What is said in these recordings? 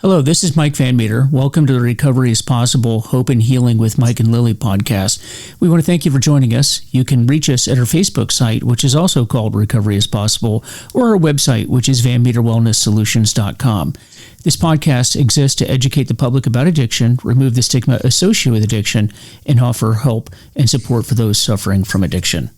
Hello, this is Mike Van Meter. Welcome to the Recovery is Possible Hope and Healing with Mike and Lily podcast. We want to thank you for joining us. You can reach us at our Facebook site, which is also called Recovery is Possible, or our website, which is vanmeterwellnesssolutions.com. This podcast exists to educate the public about addiction, remove the stigma associated with addiction, and offer help and support for those suffering from addiction.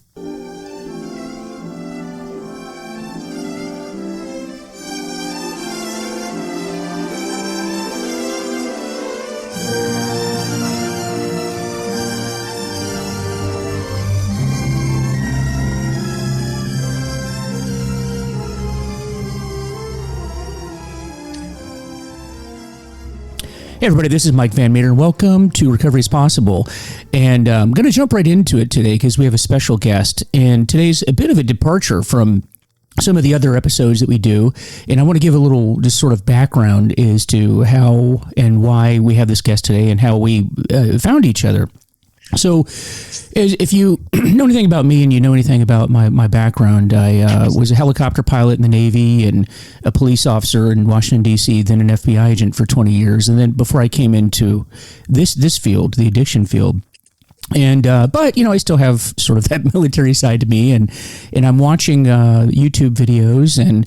Hey everybody, this is Mike Van Meter, and welcome to Recovery is Possible. And I'm going to jump right into it today because we have a special guest. And today's a bit of a departure from some of the other episodes that we do. And I want to give a little just sort of background as to how and why we have this guest today and how we found each other. So if you know anything about me and you know anything about my background, I was a helicopter pilot in the Navy and a police officer in Washington, D.C., then an FBI agent for 20 years. And then before I came into this field, the addiction field. And but, you know, I still have sort of that military side to me. And I'm watching YouTube videos and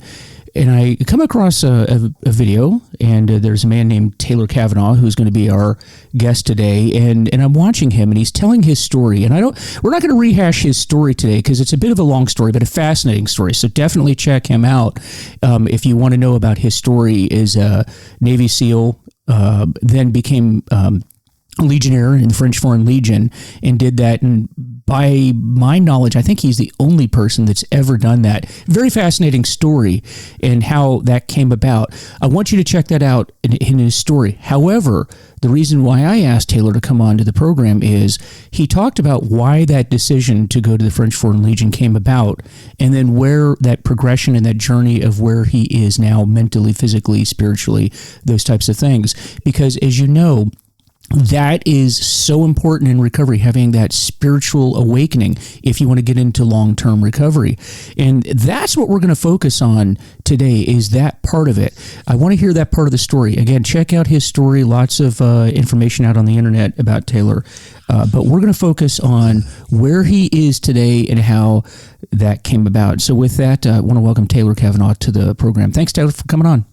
I come across a video, and there's a man named Taylor Cavanaugh who's going to be our guest today, and I'm watching him, and he's telling his story. And we're not going to rehash his story today because it's a bit of a long story, but a fascinating story. So definitely check him out if you want to know about his story. Is a Navy SEAL, then became Legionnaire in the French Foreign Legion, and did that. And by my knowledge, I think he's the only person that's ever done that. Very fascinating story and how that came about. I want you to check that out in his story. However, the reason why I asked Taylor to come on to the program is he talked about why that decision to go to the French Foreign Legion came about, and then where that progression and that journey of where he is now mentally, physically, spiritually, those types of things. Because as you know, that is so important in recovery, having that spiritual awakening if you want to get into long-term recovery. And that's what we're going to focus on today, is that part of it. I want to hear that part of the story. Again, check out his story. Lots of information out on the internet about Taylor. But we're going to focus on where he is today and how that came about. So with that, I want to welcome Taylor Cavanaugh to the program. Thanks, Taylor, for coming on.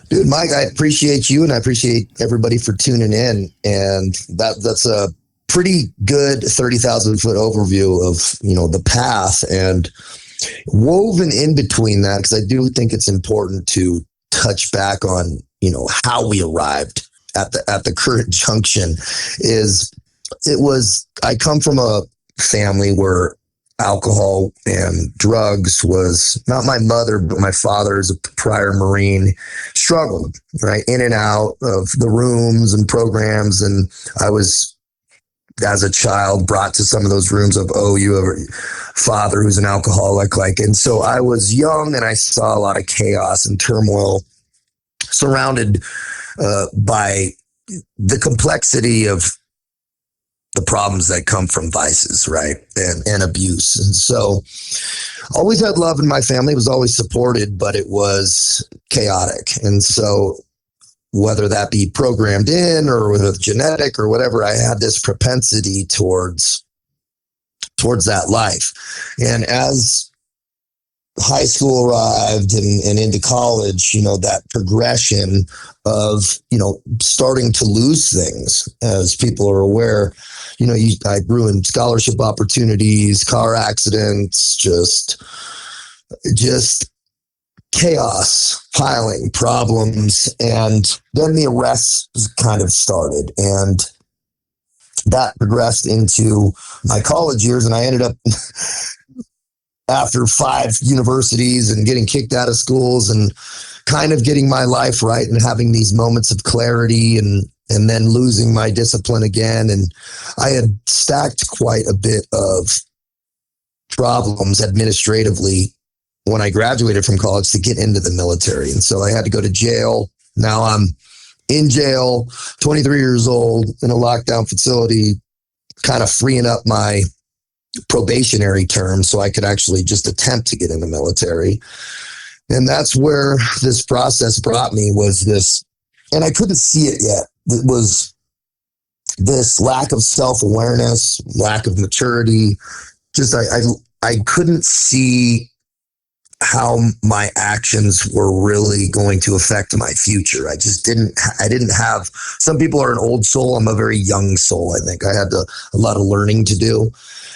Dude, Mike, I appreciate you, and I appreciate everybody for tuning in. And that's a pretty good 30,000 foot overview of, you know, the path, and woven in between that, because I do think it's important to touch back on, you know, how we arrived at the current junction. I come from a family where alcohol and drugs was not my mother, but my father, as a prior Marine, struggled right in and out of the rooms and programs. And I was, as a child, brought to some of those rooms of, oh, you have a father who's an alcoholic. And so I was young and I saw a lot of chaos and turmoil surrounded by the complexity of the problems that come from vices, right? And abuse. And so always had love in my family, was always supported, but it was chaotic. And so whether that be programmed in or with genetic or whatever, I had this propensity towards that life. And as high school arrived and into college, you know, that progression of, you know, starting to lose things, as people are aware, you know, I grew in scholarship opportunities, car accidents, just chaos, piling, problems. And then the arrests kind of started, and that progressed into my college years. And I ended up after 5 universities and getting kicked out of schools and kind of getting my life right and having these moments of clarity and then losing my discipline again. And I had stacked quite a bit of problems administratively when I graduated from college to get into the military. And so I had to go to jail. Now I'm in jail, 23 years old, in a lockdown facility, kind of freeing up my probationary term so I could actually just attempt to get in the military. And that's where this process brought me, was this and I couldn't see it yet. It was this lack of self-awareness, lack of maturity. Just I couldn't see how my actions were really going to affect my future. I didn't have, some people are an old soul. I'm a very young soul. I think I had a lot of learning to do.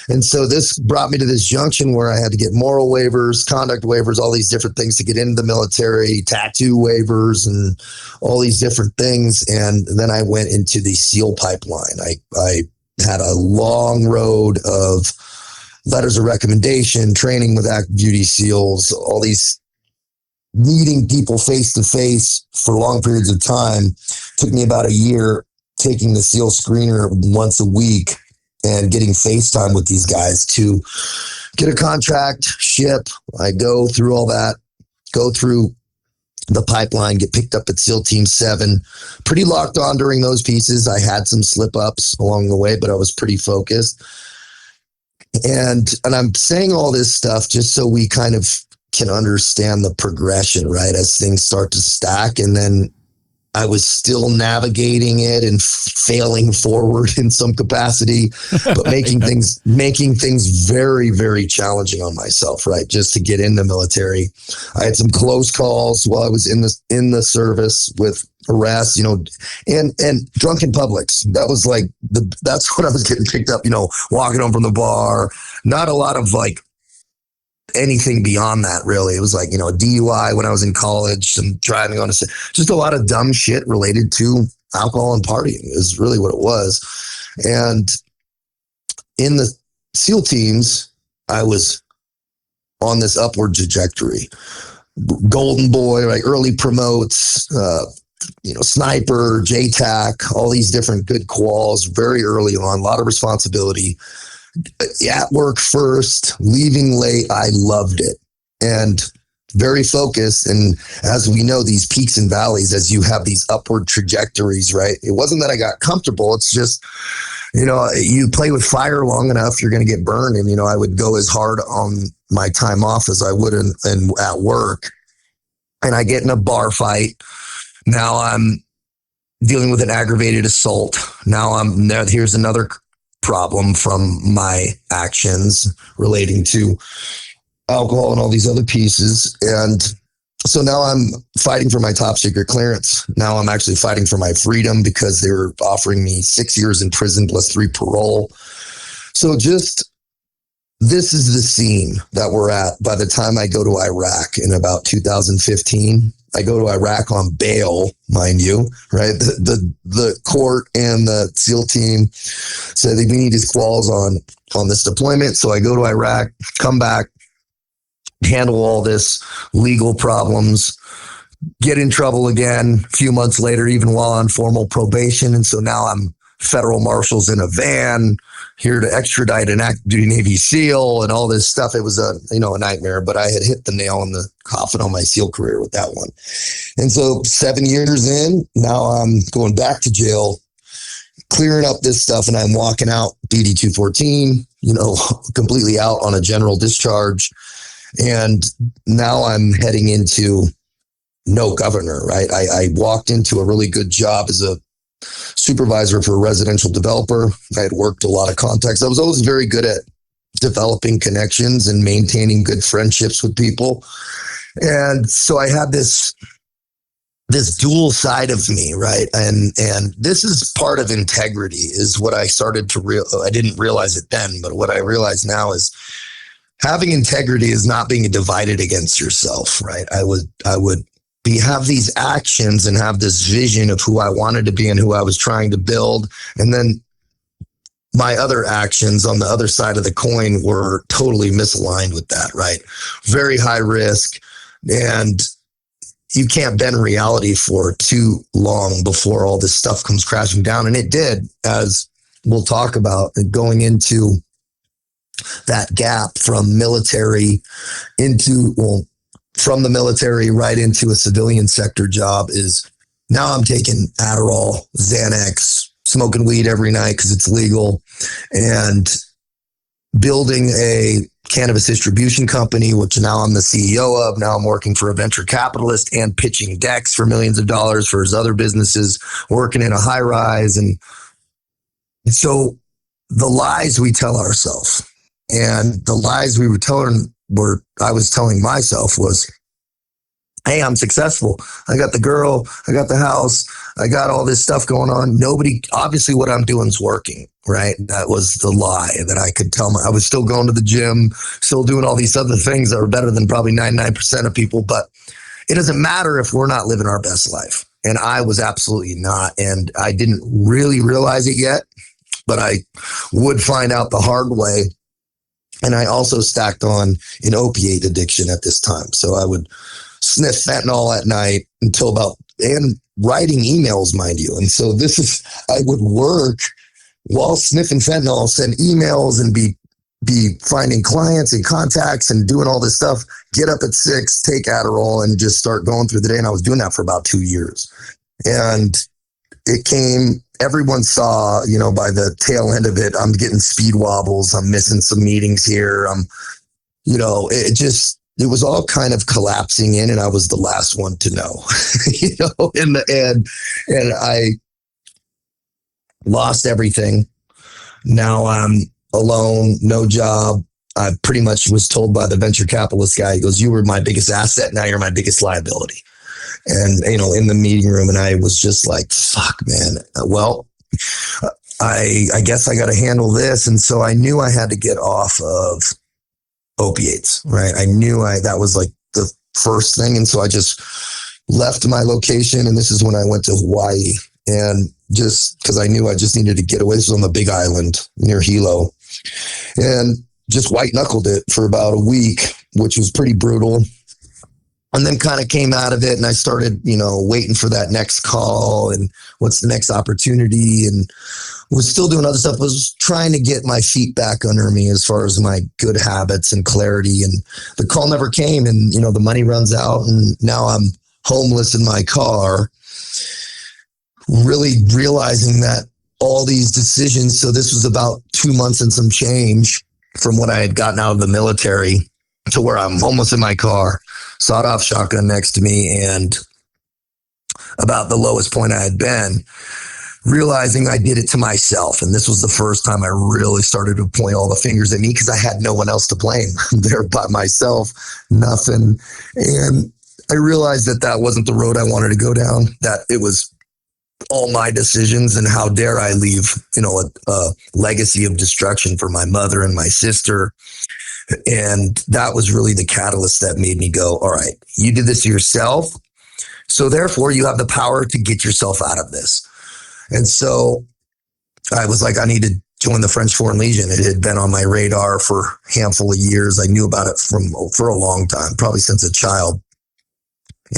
And so this brought me to this junction where I had to get moral waivers, conduct waivers, all these different things to get into the military, tattoo waivers, and all these different things. And then I went into the SEAL pipeline. I had a long road of letters of recommendation, training with active duty SEALs, all these meeting people face to face for long periods of time. Took me about a year taking the SEAL screener once a week and getting FaceTime with these guys to get a contract, ship. I go through all that, go through the pipeline, get picked up at SEAL Team 7. Pretty locked on during those pieces. I had some slip ups along the way, but I was pretty focused. And I'm saying all this stuff just so we kind of can understand the progression, right? As things start to stack. And then I was still navigating it and failing forward in some capacity, but making things very, very challenging on myself, right? Just to get in the military. I had some close calls while I was in the service with arrests, and drunken publics. That was like that's when I was getting picked up, walking home from the bar. Not a lot of like anything beyond that, really. It was like, a DUI when I was in college, some driving on just a lot of dumb shit related to alcohol and partying is really what it was. And in the SEAL teams, I was on this upward trajectory. Golden boy, right? Early promotes, sniper, JTAC, all these different good quals very early on, a lot of responsibility. At work first, leaving late, I loved it. And very focused. And as we know, these peaks and valleys, as you have these upward trajectories, right? It wasn't that I got comfortable. It's just, you play with fire long enough, you're going to get burned. And, I would go as hard on my time off as I would in at work. And I get in a bar fight. Now I'm dealing with an aggravated assault. Here's another problem from my actions relating to alcohol and all these other pieces. And so now I'm fighting for my top secret clearance. Now I'm actually fighting for my freedom because they were offering me 6 years in prison plus 3 parole. So this is the scene that we're at by the time I go to Iraq in about 2015. I go to Iraq on bail, mind you, right? The court and the SEAL team said we need his quals on this deployment. So I go to Iraq, come back, handle all this legal problems, get in trouble again a few months later, even while on formal probation. And so now I'm federal marshals in a van here to extradite an active duty Navy SEAL and all this stuff. It was a nightmare, but I had hit the nail in the coffin on my SEAL career with that one. And so 7 years in, now I'm going back to jail, clearing up this stuff, and I'm walking out DD 214, completely out on a general discharge. And now I'm heading into no governor, right? I walked into a really good job as a supervisor for a residential developer. I had worked a lot of contacts. I was always very good at developing connections and maintaining good friendships with people. And so I had this dual side of me, right? And this is part of integrity is what I started to I didn't realize it then, but what I realize now is having integrity is not being divided against yourself, right? I would have these actions and have this vision of who I wanted to be and who I was trying to build. And then my other actions on the other side of the coin were totally misaligned with that, right? Very high risk. And you can't bend reality for too long before all this stuff comes crashing down. And it did, as we'll talk about, going into that gap from military from the military right into a civilian sector job is now I'm taking Adderall, Xanax, smoking weed every night because it's legal. And building a cannabis distribution company, which now I'm the CEO of. Now I'm working for a venture capitalist and pitching decks for millions of dollars for his other businesses, working in a high rise. And so the lies we tell ourselves, and the lies I was telling myself was, hey, I'm successful. I got the girl, I got the house, I got all this stuff going on. Obviously what I'm doing is working, right? That was the lie that I could tell I was still going to the gym, still doing all these other things that were better than probably 99% of people, but it doesn't matter if we're not living our best life. And I was absolutely not. And I didn't really realize it yet, but I would find out the hard way. And I also stacked on an opiate addiction at this time. So I would sniff fentanyl at night and writing emails, mind you. And so I would work while sniffing fentanyl, send emails and be finding clients and contacts and doing all this stuff, get up at 6, take Adderall and just start going through the day. And I was doing that for about 2 years. And everyone saw, by the tail end of it, I'm getting speed wobbles. I'm missing some meetings here. It was all kind of collapsing in, and I was the last one to know, in the end. And I lost everything. Now I'm alone, no job. I pretty much was told by the venture capitalist guy, he goes, you were my biggest asset. Now you're my biggest liability. And, in the meeting room, and I was just like, fuck, man. Well, I guess I got to handle this. And so I knew I had to get off of opiates, right? I knew that was like the first thing. And so I just left my location. And this is when I went to Hawaii. And just because I knew I just needed to get away. This was on the Big Island near Hilo. And just white knuckled it for about a week, which was pretty brutal. And then kind of came out of it, and I started, waiting for that next call and what's the next opportunity, and was still doing other stuff, was trying to get my feet back under me as far as my good habits and clarity. And the call never came, and, the money runs out, and now I'm homeless in my car, really realizing that all these decisions, so this was about 2 months and some change from when I had gotten out of the military to where I'm homeless in my car, sawed-off shotgun next to me, and about the lowest point I had been, realizing I did it to myself. And this was the first time I really started to point all the fingers at me, because I had no one else to blame. There by myself, nothing. And I realized that wasn't the road I wanted to go down, that it was all my decisions, and how dare I leave, a legacy of destruction for my mother and my sister. And that was really the catalyst that made me go, all right, you did this to yourself, so therefore you have the power to get yourself out of this. And so I was like, I need to join the French Foreign Legion. It had been on my radar for a handful of years. I knew about it for a long time, probably since a child.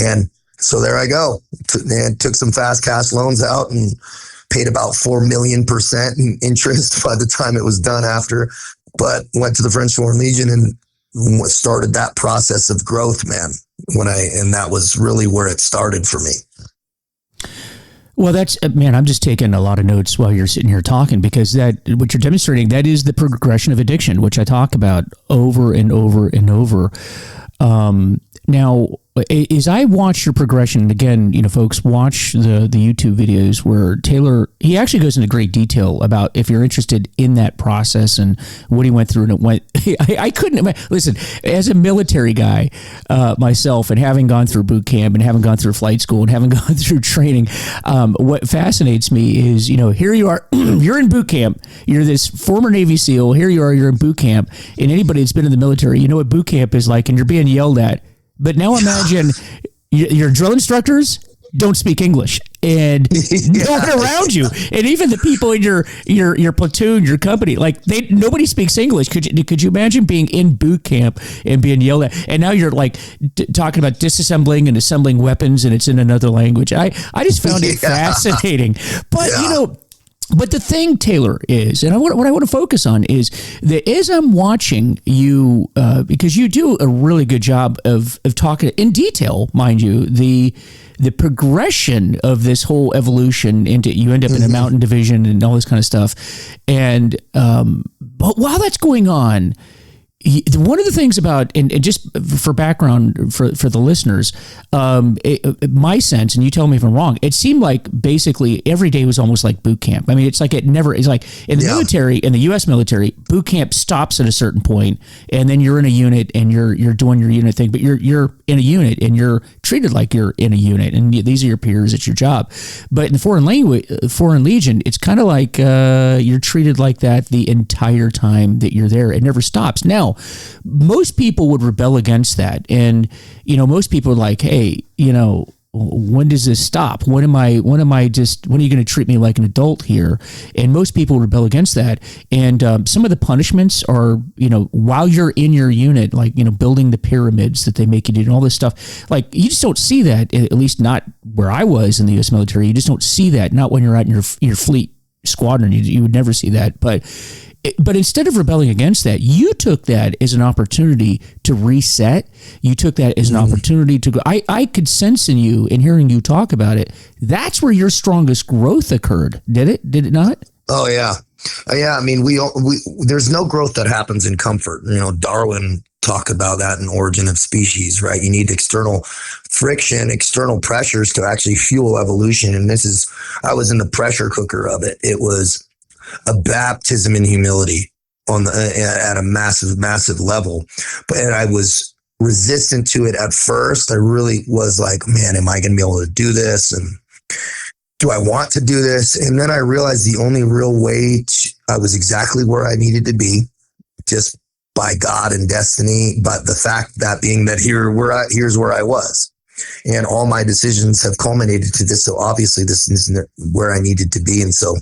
And so there I go. And took some fast cash loans out and paid about 4,000,000% in interest by the time it was done after. But went to the French Foreign Legion and started that process of growth, man. And that was really where it started for me. Well, I'm just taking a lot of notes while you're sitting here talking, because what you're demonstrating, that is the progression of addiction, which I talk about over and over and over. Now, as I watch your progression, and again, folks, watch the YouTube videos where Taylor, he actually goes into great detail about, if you're interested in that process and what he went through. And it went, I couldn't listen, as a military guy myself, and having gone through boot camp and having gone through flight school and having gone through training, what fascinates me is, here you are, you're in boot camp, you're this former Navy SEAL, here you are, you're in boot camp, and anybody that's been in the military, you know what boot camp is like, and you're being yelled at. But now imagine your drill instructors don't speak English, and no one around you, and even the people in your platoon, your company, like nobody speaks English. Could you imagine being in boot camp and being yelled at? And now you're like talking about disassembling and assembling weapons, and it's in another language. I just found it fascinating. But But the thing, Taylor, is, and what I want to focus on is that as I'm watching you, because you do a really good job of talking in detail, mind you, the progression of this whole evolution into you end up in a mountain division and all this kind of stuff. And but while that's going on, one of the things about, and just for background for the listeners, my sense, and you tell me if I'm wrong, it seemed like basically every day was almost like boot camp. I mean, it's like it's like in the military, in the U.S. military, boot camp stops at a certain point, and then you're in a unit and you're doing your unit thing, but you're in a unit and you're treated like you're in a unit, and these are your peers, it's your job. But in the Foreign Legion, it's kind of like you're treated like that the entire time that you're there. It never stops. Now, most people would rebel against that. And, most people are like, hey, when does this stop? When are you going to treat me like an adult here? And most people rebel against that. And some of the punishments are, while you're in your unit, like, building the pyramids that they make you do and all this stuff. Like, you just don't see that, at least not where I was in the U.S. military. You just don't see that. Not when you're out in your fleet squadron. You would never see that. But instead of rebelling against that, you took that as an opportunity to reset. You took that as an opportunity to go. I could sense in you, in hearing you talk about it, that's where your strongest growth occurred. Did it not? Oh, yeah. Yeah. I mean, we there's no growth that happens in comfort. Darwin talked about that in Origin of Species, right? You need external friction, external pressures to actually fuel evolution. And I was in the pressure cooker of it. It was a baptism in humility at a massive level. And I was resistant to it at first. I really was like, man, am I going to be able to do this? And do I want to do this? And then I realized the only real way I was exactly where I needed to be, just by God and destiny. But the fact that being that here's where I was. And all my decisions have culminated to this. So obviously this isn't where I needed to be. And so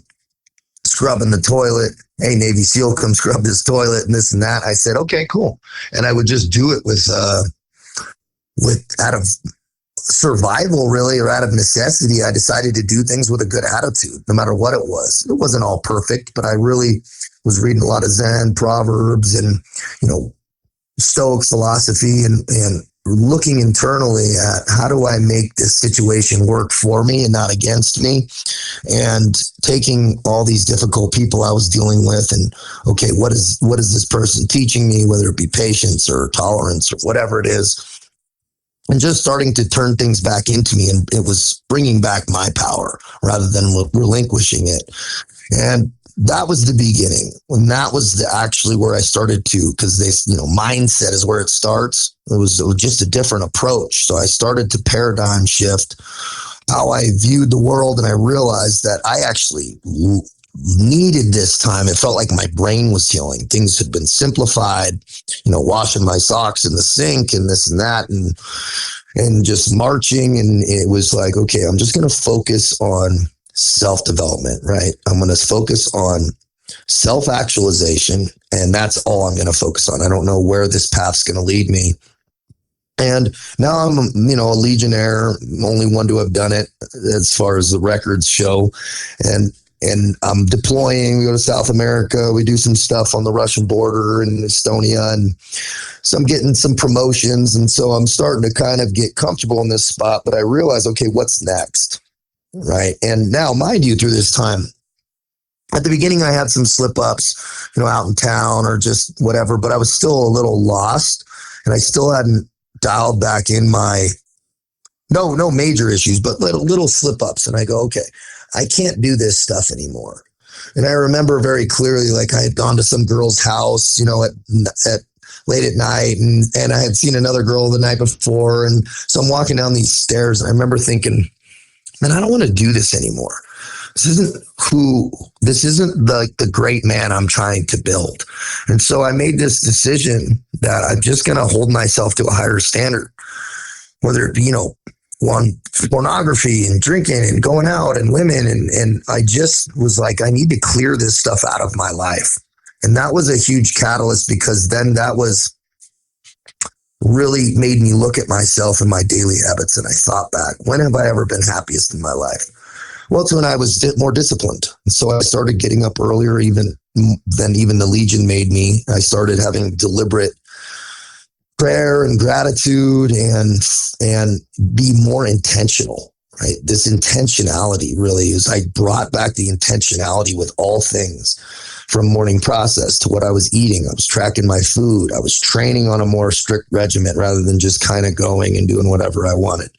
scrubbing the toilet, hey, Navy SEAL, come scrub this toilet and this and that. I said, okay, cool. And I would just do it with out of survival, really, or out of necessity. I decided to do things with a good attitude, no matter what it was. It wasn't all perfect, but I really was reading a lot of Zen, Proverbs, and, Stoic philosophy, and looking internally at how do I make this situation work for me and not against me, and taking all these difficult people I was dealing with and, okay, what is this person teaching me, whether it be patience or tolerance or whatever it is, and just starting to turn things back into me. And it was bringing back my power rather than relinquishing it. And that was the beginning. And that was actually where I started to, because mindset is where it starts. It was just a different approach. So I started to paradigm shift how I viewed the world. And I realized that I actually needed this time. It felt like my brain was healing. Things had been simplified, washing my socks in the sink and this and that, and just marching. And it was like, okay, I'm just going to focus on self-development, right? I'm going to focus on self-actualization, and that's all I'm going to focus on. I don't know where this path's going to lead me. And now I'm, a Legionnaire, only one to have done it as far as the records show. And I'm deploying. We go to South America. We do some stuff on the Russian border in Estonia. And so I'm getting some promotions. And so I'm starting to kind of get comfortable in this spot. But I realize, okay, what's next? Right. And now, mind you, through this time, at the beginning, I had some slip ups, out in town or just whatever, but I was still a little lost, and I still hadn't dialed back in no major issues, but little slip ups. And I go, okay, I can't do this stuff anymore. And I remember very clearly, like I had gone to some girl's house, at late at night, and I had seen another girl the night before. And so I'm walking down these stairs, and I remember thinking, man, I don't want to do this anymore. This isn't the great man I'm trying to build. And so I made this decision that I'm just going to hold myself to a higher standard, whether it be, pornography and drinking and going out and women. And I just was like, I need to clear this stuff out of my life. And that was a huge catalyst, because then that was really made me look at myself and my daily habits. And I thought back, when have I ever been happiest in my life? Well, it's when I was more disciplined. So I started getting up earlier even than even the Legion made me. I started having deliberate prayer and gratitude and be more intentional, right? This intentionality really is, I brought back the intentionality with all things, from morning process to what I was eating. I was tracking my food. I was training on a more strict regimen rather than just kind of going and doing whatever I wanted.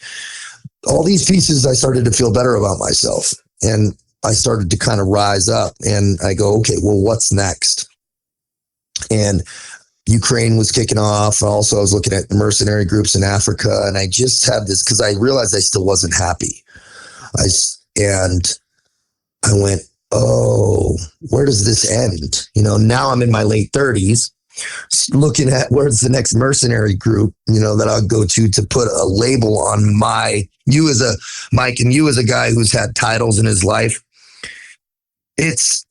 All these pieces, I started to feel better about myself, and I started to kind of rise up, and I go, okay, well, what's next? And Ukraine was kicking off. Also, I was looking at mercenary groups in Africa, and I just had this because I realized I still wasn't happy. And I went, oh, where does this end? Now I'm in my late 30s, looking at where's the next mercenary group, that I'll go to put a label on you as a Mike, and you as a guy who's had titles in his life. It's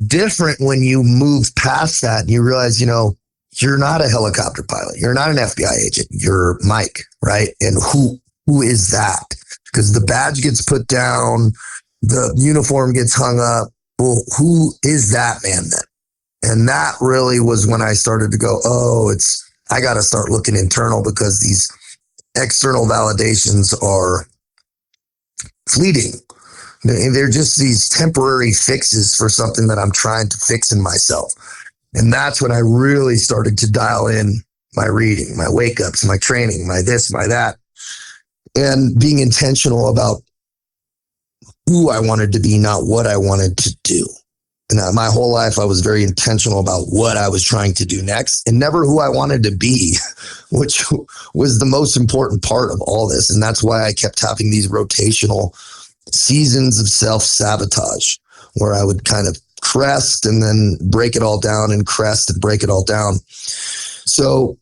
different when you move past that and you realize, you're not a helicopter pilot. You're not an FBI agent. You're Mike, right? And who is that? Because the badge gets put down, the uniform gets hung up. Well, who is that man then? And that really was when I started to go, I got to start looking internal, because these external validations are fleeting. They're just these temporary fixes for something that I'm trying to fix in myself. And that's when I really started to dial in my reading, my wake ups, my training, my this, my that, and being intentional about who I wanted to be, not what I wanted to do. And my whole life, I was very intentional about what I was trying to do next, and never who I wanted to be, which was the most important part of all this. And that's why I kept having these rotational seasons of self-sabotage, where I would kind of crest and then break it all down, and crest and break it all down. So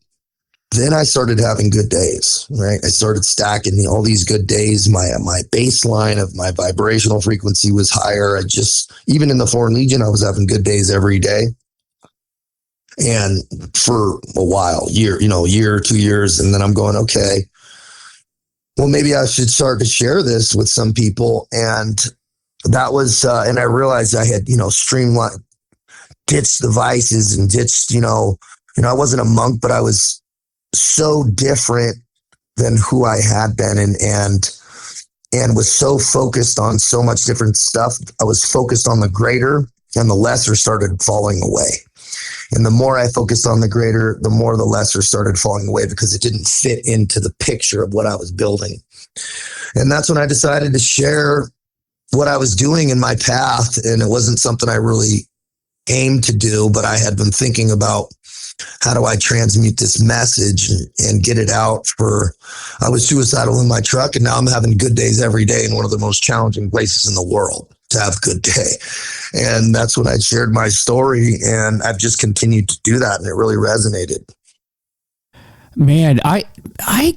then I started having good days, right? I started stacking all these good days. My baseline of my vibrational frequency was higher. Even in the Foreign Legion, I was having good days every day. And for a while, year, 2 years. And then I'm going, okay, well, maybe I should start to share this with some people. And that was, and I realized I had, streamlined, ditched the vices and ditched, I wasn't a monk, but I was so different than who I had been, and was so focused on so much different stuff. I was focused on the greater, and the lesser started falling away. And the more I focused on the greater, the more the lesser started falling away, because it didn't fit into the picture of what I was building. And that's when I decided to share what I was doing in my path. And it wasn't something I really aimed to do, but I had been thinking about, how do I transmute this message and get it out I was suicidal in my truck, and now I'm having good days every day in one of the most challenging places in the world to have a good day. And that's when I shared my story, and I've just continued to do that, and it really resonated. Man, I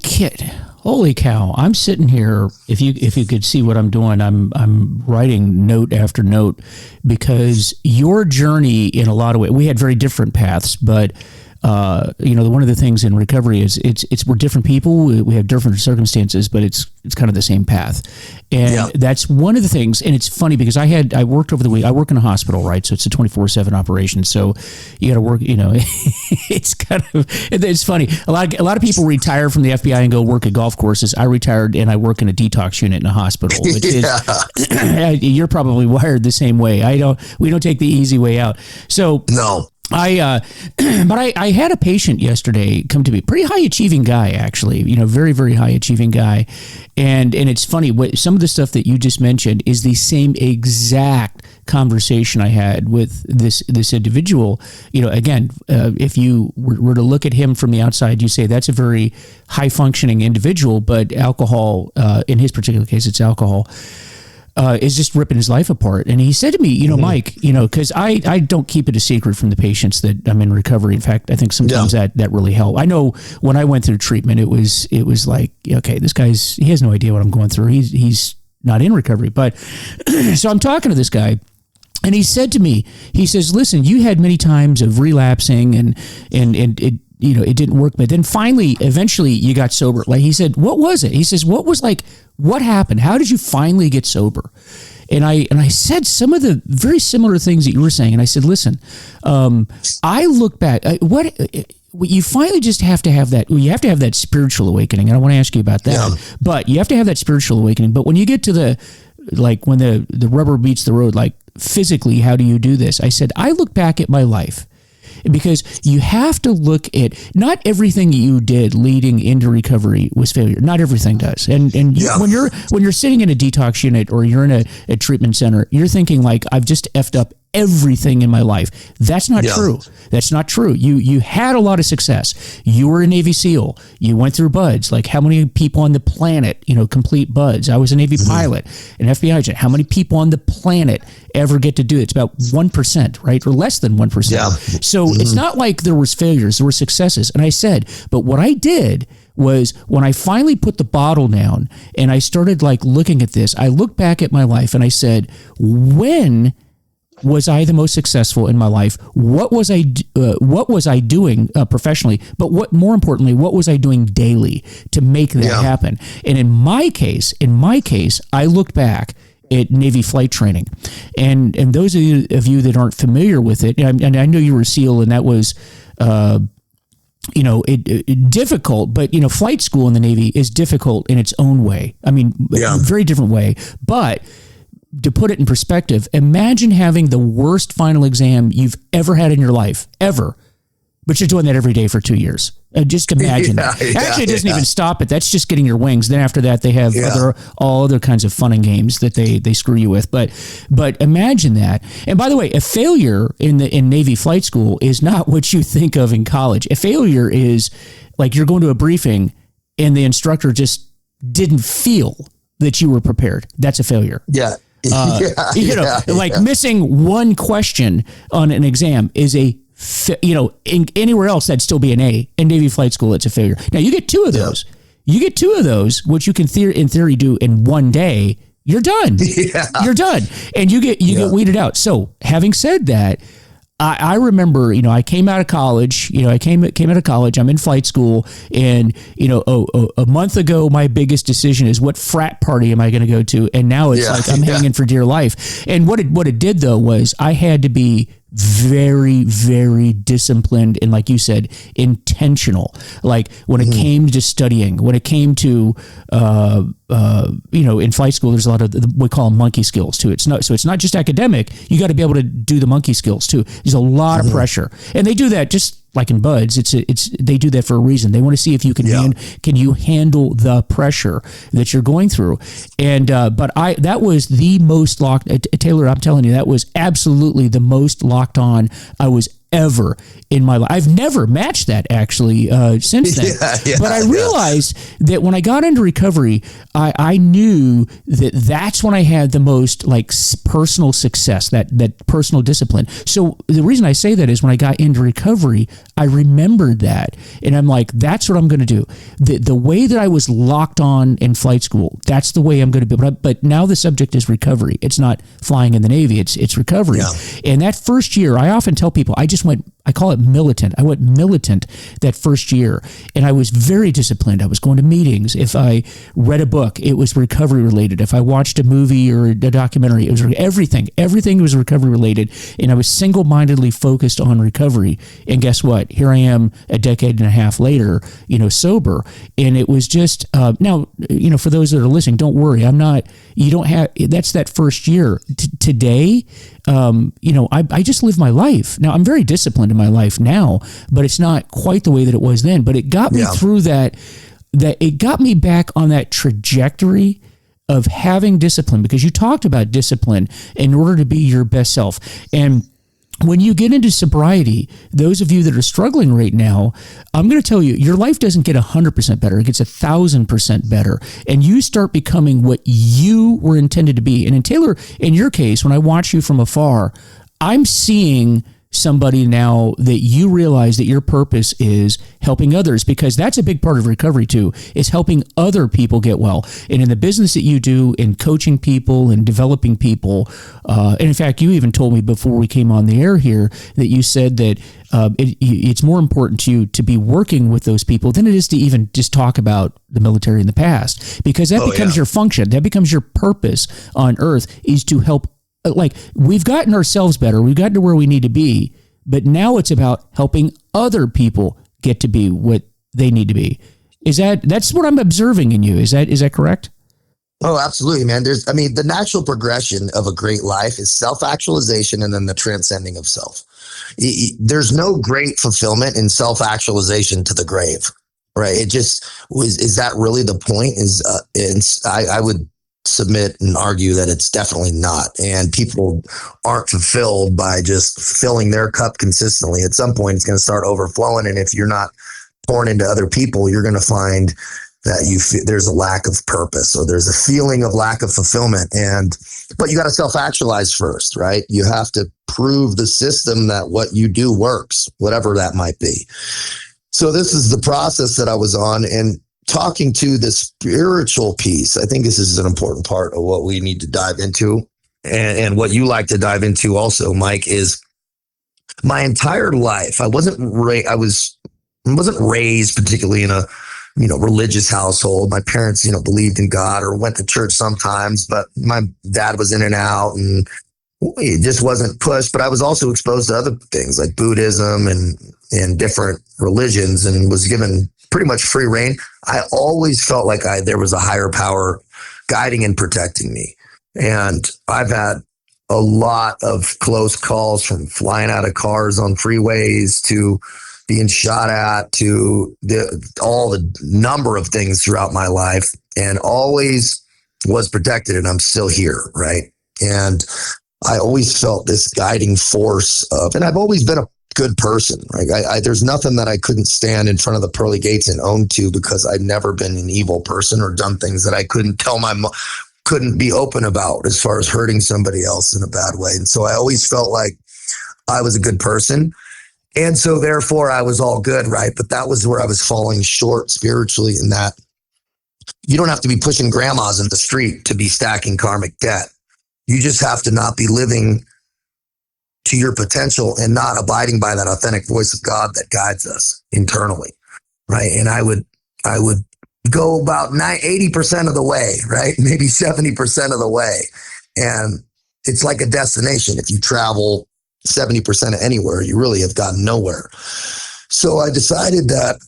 can't. Holy cow! I'm sitting here. If you could see what I'm doing, I'm writing note after note, because your journey, in a lot of ways, we had very different paths, but one of the things in recovery is we're different people. We have different circumstances, but it's kind of the same path. And that's one of the things. And it's funny because I worked over the week. I work in a hospital, right? So it's a 24/7 operation. So you got to work, it's funny. A lot of people retire from the FBI and go work at golf courses. I retired and I work in a detax unit in a hospital, which is, you're probably wired the same way. We don't take the easy way out. So no. But I had a patient yesterday come to me, pretty high achieving guy, actually, very, very high achieving guy. And it's funny, some of the stuff that you just mentioned is the same exact conversation I had with this individual. Again, if you were to look at him from the outside, you say that's a very high functioning individual, but alcohol, in his particular case, it's alcohol, is just ripping his life apart. And he said to me, Mike, because I don't keep it a secret from the patients that I'm in recovery. In fact, I think sometimes that really helped. I know when I went through treatment, it was like, okay, this he has no idea what I'm going through. He's not in recovery. But so I'm talking to this guy, and he said to me, he says, listen, you had many times of relapsing and it didn't work, but then eventually you got sober. Like he said, what was it? He says, what happened? How did you finally get sober? and I said some of the very similar things that you were saying. And I said, listen, I look back, you finally just have to have that. You have to have that spiritual awakening. And I want to ask you about that. Yeah. But you have to have that spiritual awakening. But when you get to when the rubber meets the road, like physically, how do you do this? I said, I look back at my life. Because you have to look at, not everything you did leading into recovery was failure. Not everything does. And when you're sitting in a detox unit or you're in a treatment center, you're thinking like, I've just effed up everything in my life. That's not true. That's not true. You had a lot of success. You were a Navy SEAL. You went through BUDS. Like how many people on the planet, complete BUDS? I was a Navy pilot, an FBI agent. How many people on the planet ever get to do it? It's about 1%, right? Or less than 1%. Yeah. So it's not like there was failures, there were successes. And I said, but what I did was when I finally put the bottle down and I started like looking at this, I looked back at my life and I said, when was I the most successful in my life? What was I doing professionally? But more importantly, what was I doing daily to make that happen? And in my case, I looked back at Navy flight training, and those of you that aren't familiar with it, and I know you were a SEAL, and that was difficult, but flight school in the Navy is difficult in its own way. I mean, very different way, but to put it in perspective, imagine having the worst final exam you've ever had in your life, ever, but you're doing that every day for 2 years. Just imagine that. Actually, it doesn't even stop it. That's just getting your wings. Then after that, they have all other kinds of fun and games that they screw you with. But imagine that. And by the way, a failure in Navy flight school is not what you think of in college. A failure is like you're going to a briefing and the instructor just didn't feel that you were prepared. That's a failure. Yeah. Missing one question on an exam is anywhere else that'd still be an A. In Navy flight school, it's a failure. Now you get two of those. You get two of those, which you can in theory do in one day. You're done. You're done, and you get weeded out. So having said that, I remember, I came out of college, I came out of college, I'm in flight school, and, a month ago, my biggest decision is what frat party am I going to go to? And now it's like I'm hanging for dear life. And what it did though, was I had to be very, very disciplined and, like you said, intentional. Like when it came to studying, when it came to, in flight school, there's a lot of we call them monkey skills too. It's not just academic. You got to be able to do the monkey skills too. There's a lot of pressure, and they do that just like in BUDS. They do that for a reason. They want to see if you can handle the pressure that you're going through. And that was the most locked. Taylor, I'm telling you, that was absolutely the most locked on I was ever in my life. I've never matched that actually since then. But I realized that when I got into recovery, I knew that that's when I had the most like personal success, that personal discipline. So the reason I say that is when I got into recovery, I remembered that, and I'm like, that's what I'm going to do. The way that I was locked on in flight school, that's the way I'm going to be. But now the subject is recovery. It's not flying in the Navy. It's recovery. And that first year, I often tell people, I call it militant. I went militant that first year, and I was very disciplined. I was going to meetings. If I read a book, it was recovery related. If I watched a movie or a documentary, it was everything. Everything was recovery related, and I was single-mindedly focused on recovery. And guess what? Here I am a decade and a half later, sober. And it was just, now, for those that are listening, don't worry. That's that first year. Today, I just live my life. Now, I'm very disciplined in my life now, but it's not quite the way that it was then. But it got me through that it got me back on that trajectory of having discipline, because you talked about discipline in order to be your best self. And when you get into sobriety, those of you that are struggling right now, I'm going to tell you, your life doesn't get 100% better. It gets 1,000% better. And you start becoming what you were intended to be. And in Taylor, in your case, when I watch you from afar, I'm seeing somebody now that you realize that your purpose is helping others, because that's a big part of recovery too, is helping other people get well. And in the business that you do, in coaching people and developing people, and in fact, you even told me before we came on the air here that you said that it's more important to you to be working with those people than it is to even just talk about the military in the past, because that becomes your function. That becomes your purpose on earth, is to help. Like, we've gotten ourselves better. We've gotten to where we need to be, but now it's about helping other people get to be what they need to be. That's what I'm observing in you. Is that correct? Oh, absolutely, man. The natural progression of a great life is self-actualization and then the transcending of self. There's no great fulfillment in self-actualization to the grave, right? It just was, is that really the point? I would submit and argue that it's definitely not. And people aren't fulfilled by just filling their cup consistently. At some point, it's going to start overflowing. And if you're not pouring into other people, you're going to find that there's a lack of purpose, or there's a feeling of lack of fulfillment. But you got to self-actualize first, right? You have to prove the system that what you do works, whatever that might be. So this is the process that I was on, and talking to the spiritual piece. I think this is an important part of what we need to dive into, and what you like to dive into also, Mike, is my entire life. I wasn't raised particularly in a religious household. My parents, believed in God or went to church sometimes, but my dad was in and out, and it just wasn't pushed. But I was also exposed to other things like Buddhism and different religions, and was given pretty much free reign. I always felt like there was a higher power guiding and protecting me. And I've had a lot of close calls, from flying out of cars on freeways to being shot at, to all the number of things throughout my life, and always was protected, and I'm still here, right? And I always felt this guiding force and I've always been a good person, right? There's nothing that I couldn't stand in front of the pearly gates and own to, because I'd never been an evil person or done things that I couldn't tell couldn't be open about, as far as hurting somebody else in a bad way. And so I always felt like I was a good person. And so therefore I was all good, right? But that was where I was falling short spiritually, in that you don't have to be pushing grandmas in the street to be stacking karmic debt. You just have to not be living to your potential and not abiding by that authentic voice of God that guides us internally, right? And I would go about 80% of the way, right? Maybe 70% of the way. And it's like a destination. If you travel 70% of anywhere, you really have gotten nowhere. So I decided that,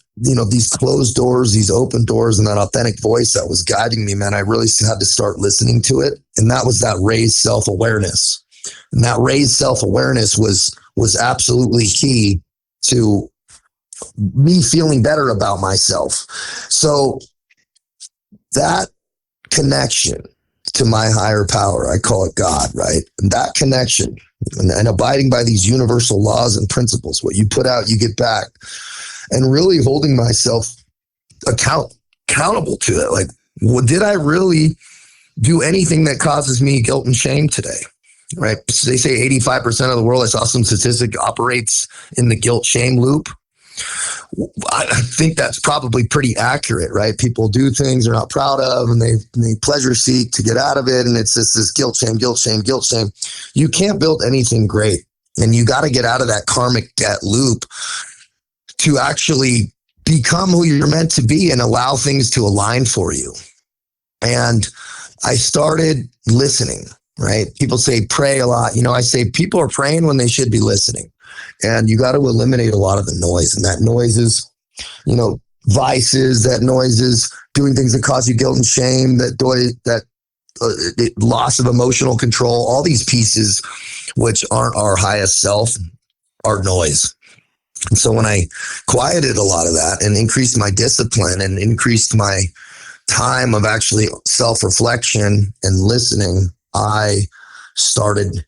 these closed doors, these open doors, and that authentic voice that was guiding me, man, I really had to start listening to it. And that was that raised self-awareness. And that raised self-awareness was absolutely key to me feeling better about myself. So that connection to my higher power, I call it God, right? And that connection and abiding by these universal laws and principles, what you put out, you get back, and really holding myself accountable to it. Like, did I really do anything that causes me guilt and shame today? Right? They say 85% of the world, I saw some statistic, operates in the guilt shame loop. I think that's probably pretty accurate, right? People do things they're not proud of, and they pleasure seek to get out of it. And it's just this guilt, shame, guilt, shame, guilt, shame. You can't build anything great. And you got to get out of that karmic debt loop to actually become who you're meant to be and allow things to align for you. And I started listening, right? People say pray a lot. I say people are praying when they should be listening. And you got to eliminate a lot of the noise. And that noise is, vices, that noise is doing things that cause you guilt and shame, that loss of emotional control, all these pieces, which aren't our highest self, are noise. And so when I quieted a lot of that and increased my discipline and increased my time of actually self-reflection and listening, I started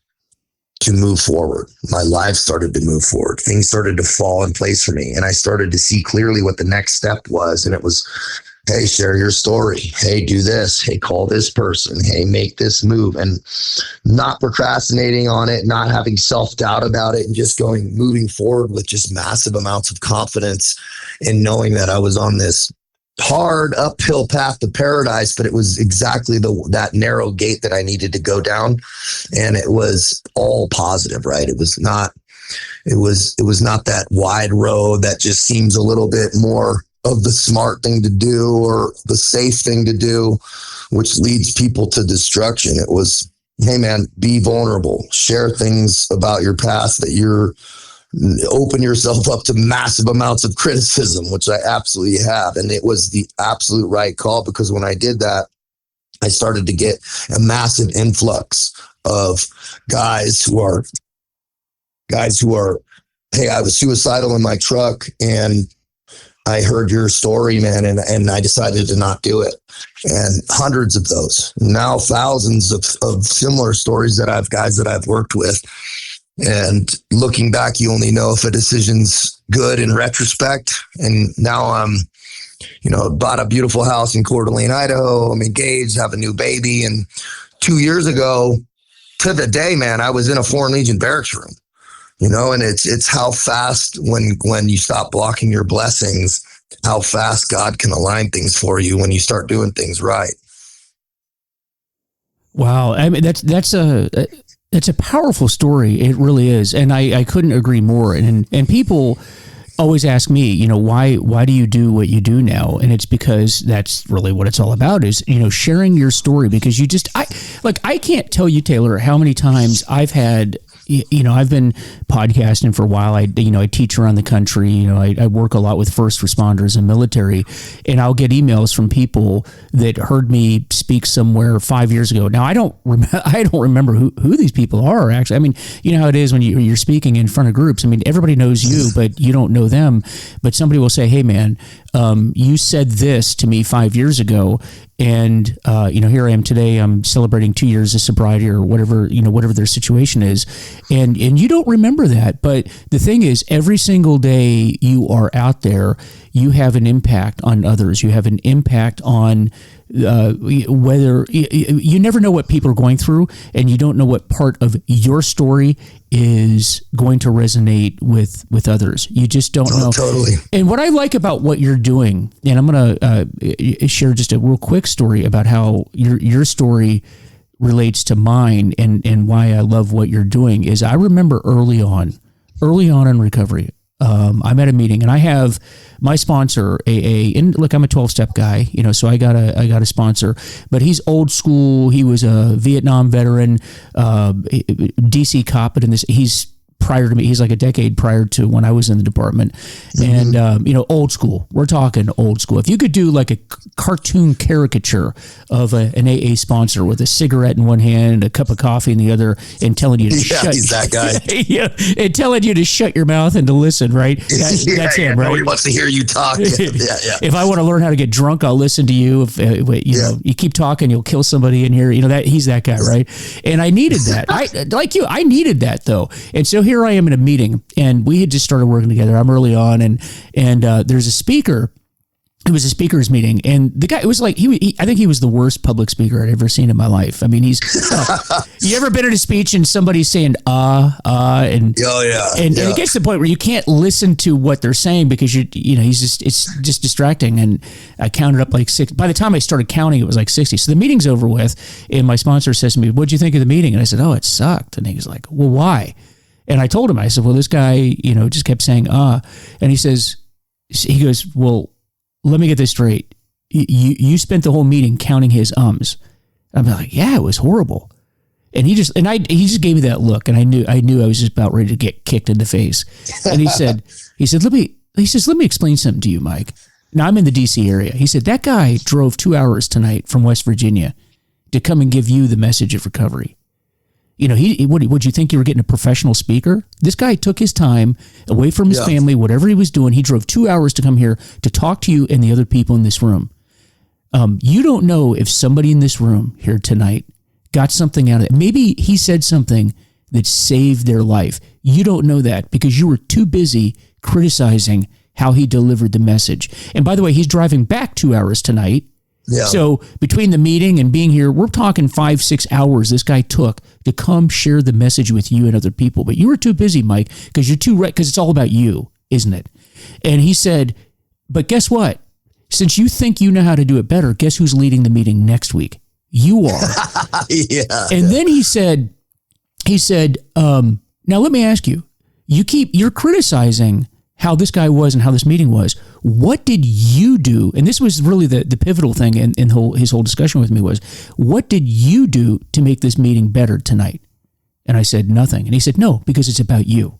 to move forward. My life started to move forward. Things started to fall in place for me. And I started to see clearly what the next step was. And it was Hey, share your story. Hey, do this. Hey, call this person. Hey, make this move. And not procrastinating on it, not having self-doubt about it, and just moving forward with just massive amounts of confidence and knowing that I was on this hard uphill path to paradise, but it was exactly that narrow gate that I needed to go down. And it was all positive, right? It was not that wide road that just seems a little bit more of the smart thing to do or the safe thing to do, which leads people to destruction. It was, hey man, be vulnerable, share things about your past that open yourself up to massive amounts of criticism, which I absolutely have. And it was the absolute right call, because when I did that, I started to get a massive influx of guys who are, hey, I was suicidal in my truck and I heard your story, man, and I decided to not do it. And hundreds of those, now thousands of similar stories guys that I've worked with. And looking back, you only know if a decision's good in retrospect. And now I'm, bought a beautiful house in Coeur d'Alene, Idaho. I'm engaged, have a new baby. And 2 years ago to the day, man, I was in a Foreign Legion barracks room. And it's how fast when you stop blocking your blessings, how fast God can align things for you when you start doing things right. Wow. I mean, that's a powerful story. It really is. And I couldn't agree more. And people always ask me, why do you do what you do now? And it's because that's really what it's all about, is, sharing your story, because I can't tell you, Taylor, how many times I've had, I've been podcasting for a while. I teach around the country. I work a lot with first responders and military, and I'll get emails from people that heard me speak somewhere 5 years ago. Now I don't remember who these people are, actually. I mean, you know how it is when you're speaking in front of groups. I mean, everybody knows you, but you don't know them. But somebody will say, "Hey, man, you said this to me 5 years ago." And, here I am today, I'm celebrating 2 years of sobriety or whatever their situation is. And you don't remember that. But the thing is, every single day you are out there, you have an impact on others. You have an impact on whether you never know what people are going through, and you don't know what part of your story is going to resonate with others. You just don't know. Totally. And what I like about what you're doing, and I'm going to share just a real quick story about how your story relates to mine and why I love what you're doing, is I remember early on in recovery, I'm at a meeting and I have my sponsor, AA, and look, I'm a 12-step guy, so I got a sponsor, but he's old school. He was a Vietnam veteran, DC cop, but he's prior to me. He's like a decade prior to when I was in the department. Mm-hmm. And, old school. We're talking old school. If you could do like a cartoon caricature of an AA sponsor with a cigarette in one hand and a cup of coffee in the other, and telling you to shut. He's that guy. Yeah, and telling you to shut your mouth and to listen, right? That's him, right? Nobody wants to hear you talk. Yeah. If I want to learn how to get drunk, I'll listen to you. If you keep talking, you'll kill somebody in here. He's that guy, right? And I needed that. I needed that though. And so here I am in a meeting, and we had just started working together. I'm early on, and there's a speaker. It was a speakers meeting, and the guy, it was like I think he was the worst public speaker I'd ever seen in my life. I mean, he's you ever been at a speech and somebody's saying and it gets to the point where you can't listen to what they're saying because it's just distracting. And I counted up like 6. By the time I started counting, it was like 60. So the meeting's over with, and my sponsor says to me, "What'd you think of the meeting?" And I said, "Oh, it sucked." And he was like, "Well, why?" And I told him, I said, "Well, this guy, just kept saying, and he goes, "Well, let me get this straight. You spent the whole meeting counting his ums." I'm like, "Yeah, it was horrible." And he just gave me that look, and I knew I was just about ready to get kicked in the face. And he said, let me explain something to you, Mike. Now I'm in the DC area. He said, that guy drove 2 hours tonight from West Virginia to come and give you the message of recovery. Would you think you were getting a professional speaker? This guy took his time away from his family, whatever he was doing. He drove 2 hours to come here to talk to you and the other people in this room. You don't know if somebody in this room here tonight got something out of it. Maybe he said something that saved their life. You don't know that because you were too busy criticizing how he delivered the message. And by the way, he's driving back 2 hours tonight. Yeah. So between the meeting and being here, we're talking 5-6 hours this guy took to come share the message with you and other people. But you were too busy, Mike, because because it's all about you, isn't it? And he said, but guess what? Since you think you know how to do it better, guess who's leading the meeting next week? You are. Yeah. And then he said, now let me ask you, you're criticizing how this guy was and how this meeting was. What did you do? And this was really the pivotal thing in his whole discussion with me was, what did you do to make this meeting better tonight? And I said, nothing. And he said, no, because it's about you.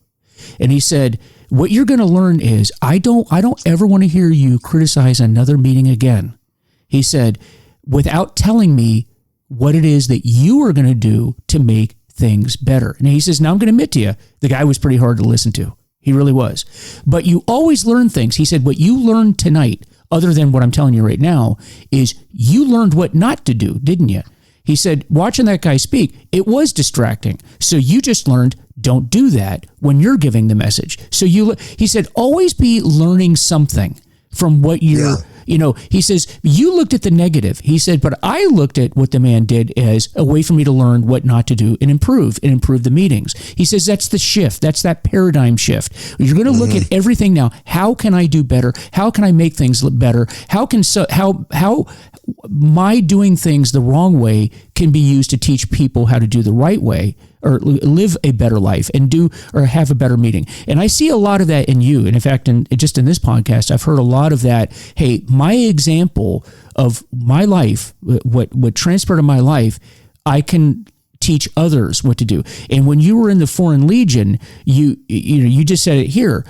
And he said, what you're going to learn is I don't ever want to hear you criticize another meeting again. He said, without telling me what it is that you are going to do to make things better. And he says, now I'm going to admit to you, the guy was pretty hard to listen to. He really was. But you always learn things. He said, what you learned tonight, other than what I'm telling you right now, is you learned what not to do, didn't you? He said, watching that guy speak, it was distracting. So you just learned, don't do that when you're giving the message. So he said, always be learning something from what you're, he says, you looked at the negative. He said, but I looked at what the man did as a way for me to learn what not to do and improve the meetings. He says, that's the shift. That's that paradigm shift. You're going to look at everything now. How can I do better? How can I make things look better? How my doing things the wrong way can be used to teach people how to do the right way or live a better life and have a better meeting. And I see a lot of that in you. And in fact, just in this podcast, I've heard a lot of that. Hey, my example of my life, what transpired in my life, I can teach others what to do. And when you were in the Foreign Legion, you just said it here,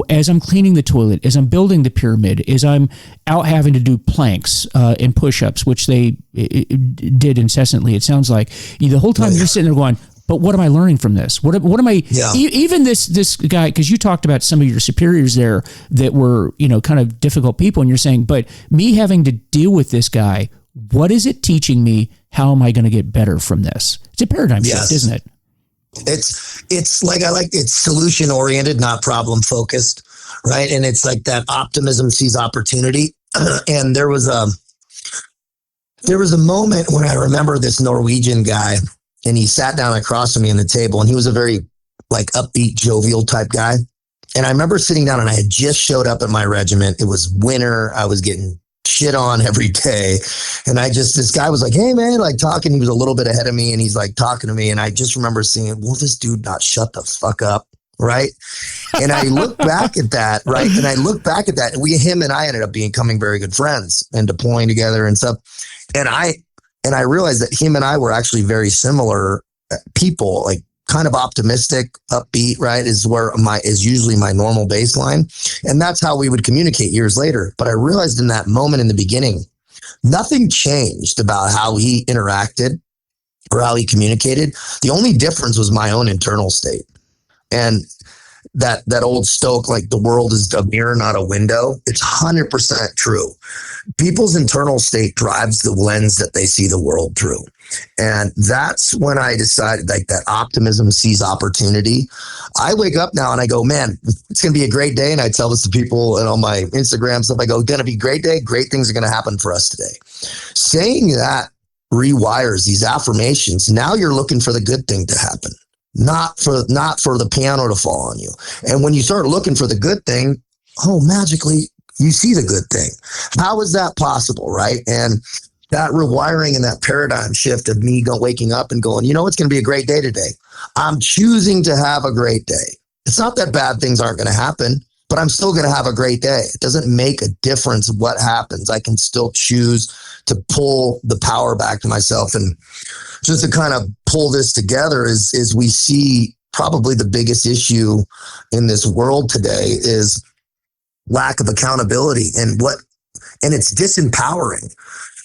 as I'm cleaning the toilet, as I'm building the pyramid, as I'm out having to do planks and push-ups, which they did incessantly, it sounds like, the whole time you're sitting there going, but what am I learning from this? What am I, even this guy, because you talked about some of your superiors there that were, kind of difficult people, and you're saying, but me having to deal with this guy, what is it teaching me? How am I going to get better from this? It's a paradigm shift, isn't it? It's like, it's solution oriented, not problem focused. Right. And it's like that optimism sees opportunity. And there was a moment when I remember this Norwegian guy, and he sat down across from me on the table, and he was a very upbeat, jovial type guy. And I remember sitting down, and I had just showed up at my regiment. It was winter. I was getting shit on every day. And this guy was like, hey man, talking. He was a little bit ahead of me, and he's talking to me. And I just remember saying, will this dude not shut the fuck up? Right. And I look back at that. Right. And I look back at that, and him and I ended up becoming very good friends and deploying together and stuff. And I realized that him and I were actually very similar people, kind of optimistic, upbeat, right, is usually my normal baseline. And that's how we would communicate years later. But I realized in that moment in the beginning, nothing changed about how he interacted or how he communicated. The only difference was my own internal state. And that old Stoic, the world is a mirror, not a window. It's 100% true. People's internal state drives the lens that they see the world through. And that's when I decided that optimism sees opportunity. I wake up now and I go, man, it's going to be a great day. And I tell this to people and on my Instagram stuff, I go, going to be a great day. Great things are going to happen for us today. Saying that rewires these affirmations. Now you're looking for the good thing to happen. Not for the piano to fall on you. And when you start looking for the good thing, magically you see the good thing. How is that possible, right? And that rewiring and that paradigm shift of me waking up and going, it's going to be a great day today. I'm choosing to have a great day. It's not that bad things aren't going to happen, but I'm still going to have a great day. It doesn't make a difference what happens. I can still choose to pull the power back to myself. And just to kind of pull this together is we see probably the biggest issue in this world today is lack of accountability and it's disempowering.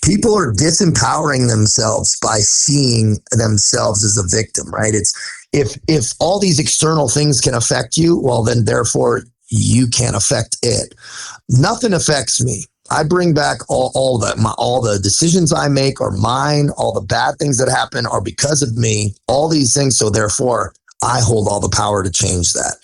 People are disempowering themselves by seeing themselves as a victim, right? It's if all these external things can affect you, well, then therefore you can't affect it. Nothing affects me. I bring back all the decisions I make are mine. All the bad things that happen are because of me. All these things. So therefore, I hold all the power to change that.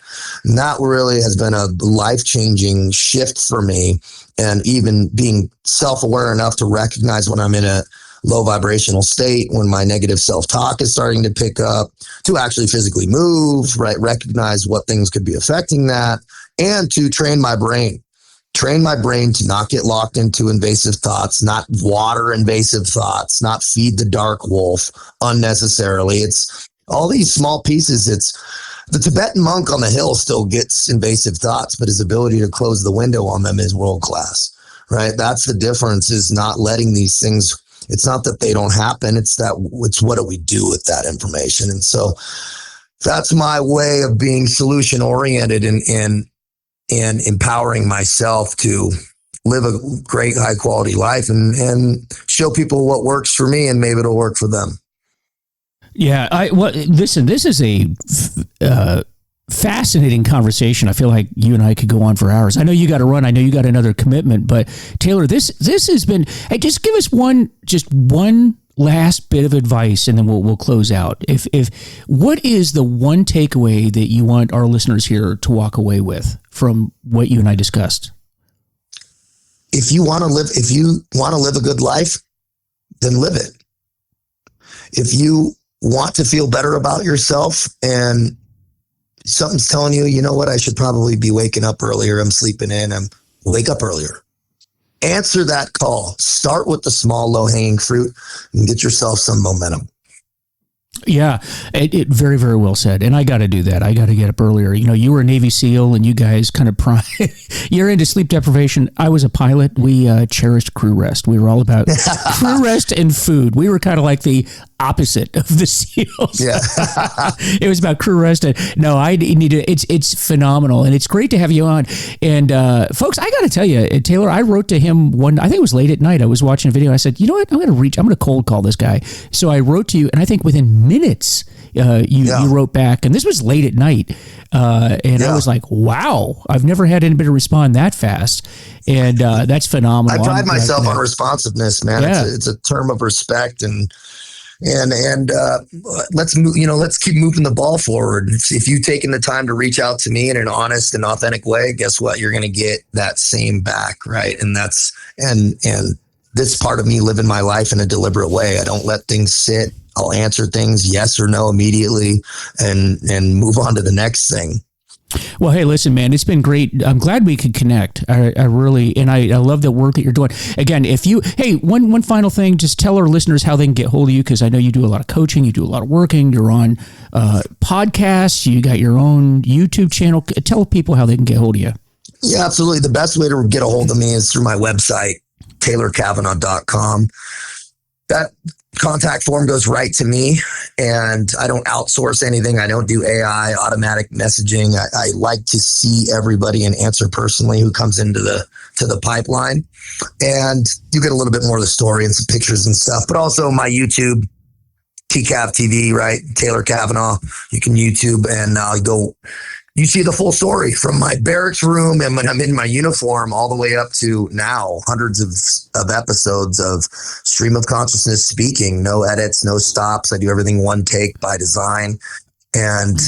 And that really has been a life-changing shift for me. And even being self-aware enough to recognize when I'm in a low vibrational state, when my negative self-talk is starting to pick up, to actually physically move, right? Recognize what things could be affecting that, and to train my brain to not get locked into invasive thoughts, not water invasive thoughts, not feed the dark wolf unnecessarily. It's all these small pieces. It's the Tibetan monk on the hill still gets invasive thoughts, but his ability to close the window on them is world class, right? That's the difference, is not letting these things. It's not that they don't happen. It's what do we do with that information? And so that's my way of being solution oriented and empowering myself to live a great, high quality life and show people what works for me, and maybe it'll work for them. Yeah. Listen, this is a fascinating conversation. I feel like you and I could go on for hours. I know you got to run. I know you got another commitment, but Taylor, this has been, hey, just give us one last bit of advice, and then we'll close out. If what is the one takeaway that you want our listeners here to walk away with from what you and I discussed? If you want to live a good life, then live it. If you want to feel better about yourself and something's telling you, you know what, I should probably be waking up earlier, I'm sleeping in, wake up earlier. Answer that call. Start with the small, low-hanging fruit and get yourself some momentum. Yeah, it very, very well said. And I got to do that. I got to get up earlier. You know, you were a Navy SEAL and you guys kind of you're into sleep deprivation. I was a pilot. We cherished crew rest. We were all about crew rest and food. We were kind of like the opposite of the SEALs. Yeah. It was about crew rest. No, I need to, it's phenomenal. And it's great to have you on. And folks, I got to tell you, Taylor, I wrote to him I think it was late at night. I was watching a video. I said, you know what? I'm going to cold call this guy. So I wrote to you, and I think within minutes, you wrote back, and this was late at night. And I was like, wow, I've never had anybody respond that fast. And that's phenomenal. I pride myself on responsiveness, man. Yeah. It's a term of respect, and let's move, let's keep moving the ball forward. If you've taken the time to reach out to me in an honest and authentic way, guess what? You're going to get that same back. Right. And and this part of me living my life in a deliberate way. I don't let things sit. I'll answer things yes or no immediately and move on to the next thing. Well, hey, listen, man, it's been great. I'm glad we could connect. I really, and I love the work that you're doing. Again, one final thing, just tell our listeners how they can get hold of you, because I know you do a lot of coaching, you do a lot of working, you're on podcasts, you got your own YouTube channel. Tell people how they can get hold of you. Yeah, absolutely. The best way to get a hold of me is through my website, taylorcavanaugh.com. That contact form goes right to me, and I don't outsource anything. I don't do AI, automatic messaging. I like to see everybody and answer personally who comes into the pipeline. And you get a little bit more of the story and some pictures and stuff, but also my YouTube, TCAV TV, right? Taylor Cavanaugh. You can YouTube and you see the full story from my barracks room and when I'm in my uniform all the way up to now, hundreds of episodes of stream of consciousness speaking, no edits, no stops. I do everything one take by design. And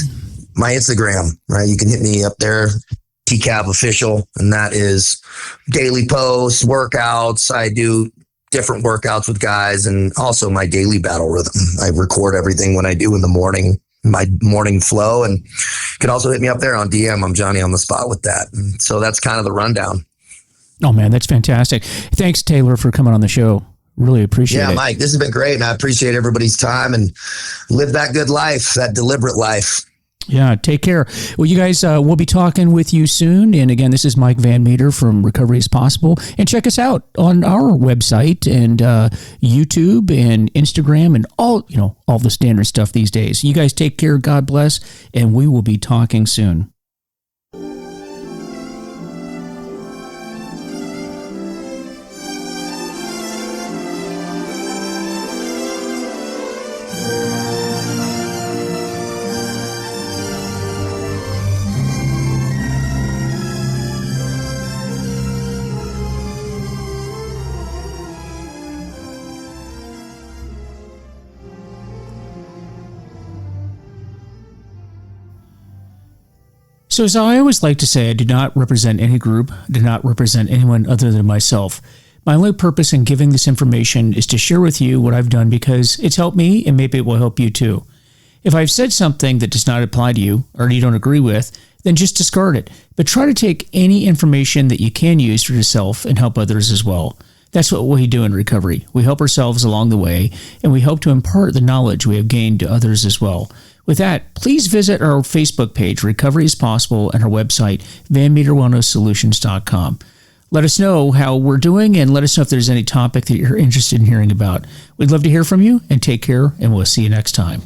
my Instagram, right? You can hit me up there, TCAV official, and that is daily posts, workouts. I do different workouts with guys, and also my daily battle rhythm. I record everything when I do in the morning, my morning flow, and you can also hit me up there on DM. I'm Johnny on the spot with that. And so that's kind of the rundown. Oh man, that's fantastic. Thanks, Taylor, for coming on the show. Really appreciate it. Yeah, Mike, this has been great. And I appreciate everybody's time, and live that good life, that deliberate life. Yeah, take care. Well, you guys, we'll be talking with you soon. And again, this is Mike Van Meter from Recovery is Possible. And check us out on our website and YouTube and Instagram and all the standard stuff these days. You guys take care. God bless. And we will be talking soon. So as I always like to say, I do not represent any group, do not represent anyone other than myself. My only purpose in giving this information is to share with you what I've done because it's helped me and maybe it will help you too. If I've said something that does not apply to you or you don't agree with, then just discard it. But try to take any information that you can use for yourself and help others as well. That's what we do in recovery. We help ourselves along the way, and we hope to impart the knowledge we have gained to others as well. With that, please visit our Facebook page, Recovery is Possible, and our website, VanMeterWellnessSolutions.com. Let us know how we're doing, and let us know if there's any topic that you're interested in hearing about. We'd love to hear from you, and take care, and we'll see you next time.